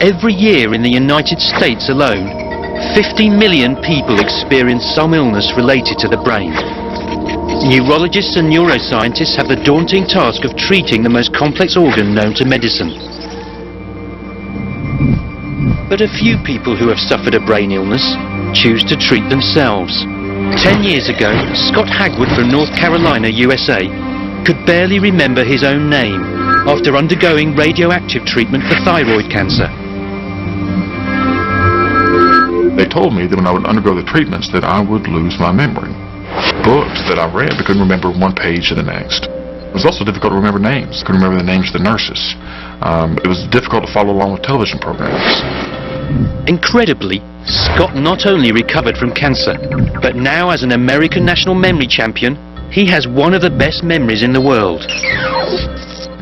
every year in the United States alone, 50 million people experience some illness related to the brain. Neurologists and neuroscientists have the daunting task of treating the most complex organ known to medicine. But a few people who have suffered a brain illness choose to treat themselves. 10 years ago, Scott Hagwood from North Carolina, USA, could barely remember his own name after undergoing radioactive treatment for thyroid cancer. They told me that when I would undergo the treatments that I would lose my memory. Books that I read, I couldn't remember one page to the next. It was also difficult to remember names. I couldn't remember the names of the nurses. It was difficult to follow along with television programs. Incredibly, Scott not only recovered from cancer, but now as an American national memory champion, he has one of the best memories in the world.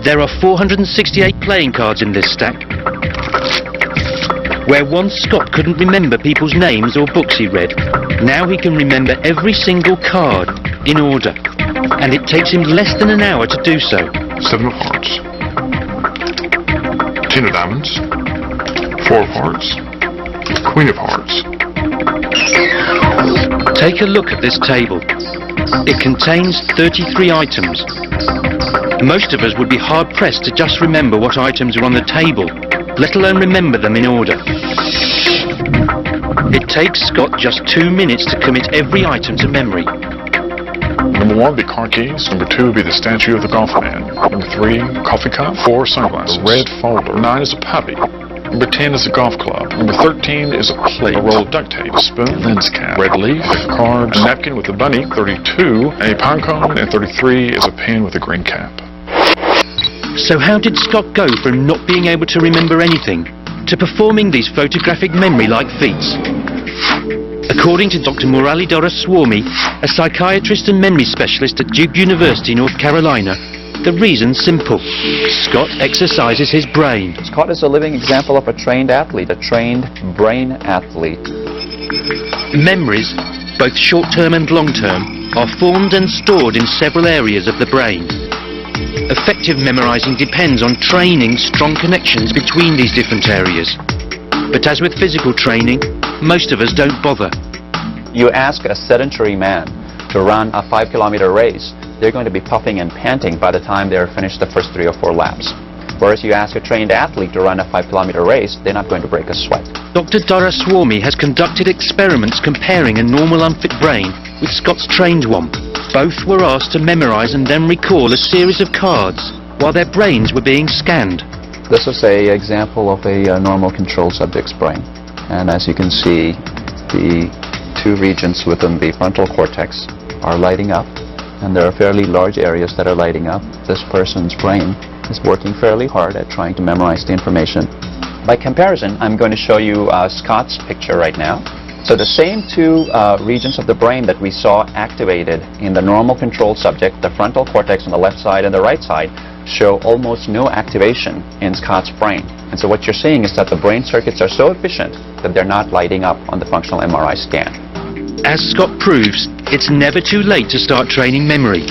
There are 468 playing cards in this stack. Where once Scott couldn't remember people's names or books he read, now he can remember every single card in order. And it takes him less than an hour to do so. 7 of hearts. 10 of diamonds. 4 of hearts. Queen of hearts. Take a look at this table. It contains 33 items. Most of us would be hard-pressed to just remember what items are on the table, let alone remember them in order. It takes Scott just 2 minutes to commit every item to memory. Number 1 would be car keys. Number 2 would be the statue of the golf man. Number 3, coffee cup. 4, sunglasses. A red folder. 9 is a puppy. Number 10 is a golf club. Number 13 is a plate. A roll of duct tape. A spoon. Lens cap. Red leaf. Cards. A napkin with a bunny. 32, a pine cone. And 33 is a pen with a green cap. So how did Scott go from not being able to remember anything to performing these photographic memory-like feats? According to Dr. Murali Doraswamy, a psychiatrist and memory specialist at Duke University, North Carolina, the reason's simple. Scott exercises his brain. Scott is a living example of a trained athlete, a trained brain athlete. Memories, both short-term and long-term, are formed and stored in several areas of the brain. Effective memorizing depends on training strong connections between these different areas. But as with physical training, most of us don't bother. You ask a sedentary man to run a 5-kilometer race, they're going to be puffing and panting by the time they're finished the first 3 or 4 laps. Whereas you ask a trained athlete to run a 5-kilometer race, they're not going to break a sweat. Dr. Doraswamy has conducted experiments comparing a normal unfit brain with Scott's trained one. Both were asked to memorize and then recall a series of cards while their brains were being scanned. This is an example of a normal control subject's brain. And as you can see, the 2 regions within the frontal cortex are lighting up. And there are fairly large areas that are lighting up. This person's brain is working fairly hard at trying to memorize the information. By comparison, I'm going to show you Scott's picture right now. So the same 2 regions of the brain that we saw activated in the normal control subject, the frontal cortex on the left side and the right side, show almost no activation in Scott's brain. And so what you're seeing is that the brain circuits are so efficient that they're not lighting up on the functional MRI scan. As Scott proves, it's never too late to start training memory.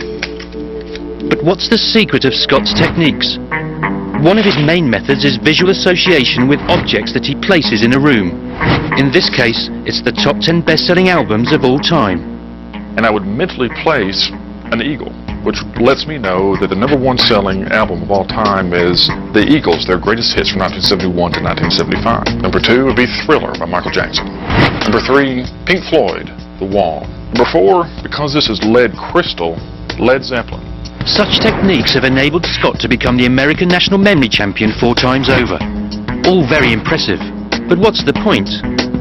But what's the secret of Scott's techniques? One of his main methods is visual association with objects that he places in a room. In this case, it's the top 10 best-selling albums of all time. And I would mentally place an eagle, which lets me know that the number 1 selling album of all time is The Eagles, their greatest hits from 1971 to 1975. Number 2 would be Thriller by Michael Jackson. Number 3, Pink Floyd, The Wall. Number 4, because this is lead crystal, Led Zeppelin. Such techniques have enabled Scott to become the American national memory champion 4 times over. All very impressive. But what's the point?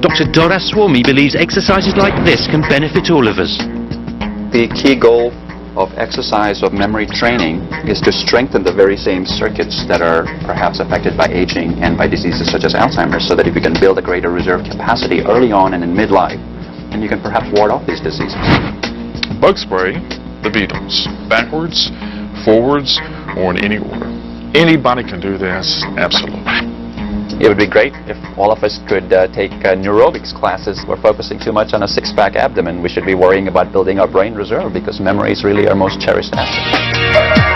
Dr. Doraswamy believes exercises like this can benefit all of us. The key goal of exercise of memory training is to strengthen the very same circuits that are perhaps affected by aging and by diseases such as Alzheimer's, so that if you can build a greater reserve capacity early on and in midlife, then you can perhaps ward off these diseases. Bug spray, the Beatles. Backwards, forwards, or in any order. Anybody can do this, absolutely. It would be great if all of us could take neurobics classes. We're focusing too much on a 6-pack abdomen. We should be worrying about building our brain reserve, because memory is really our most cherished asset.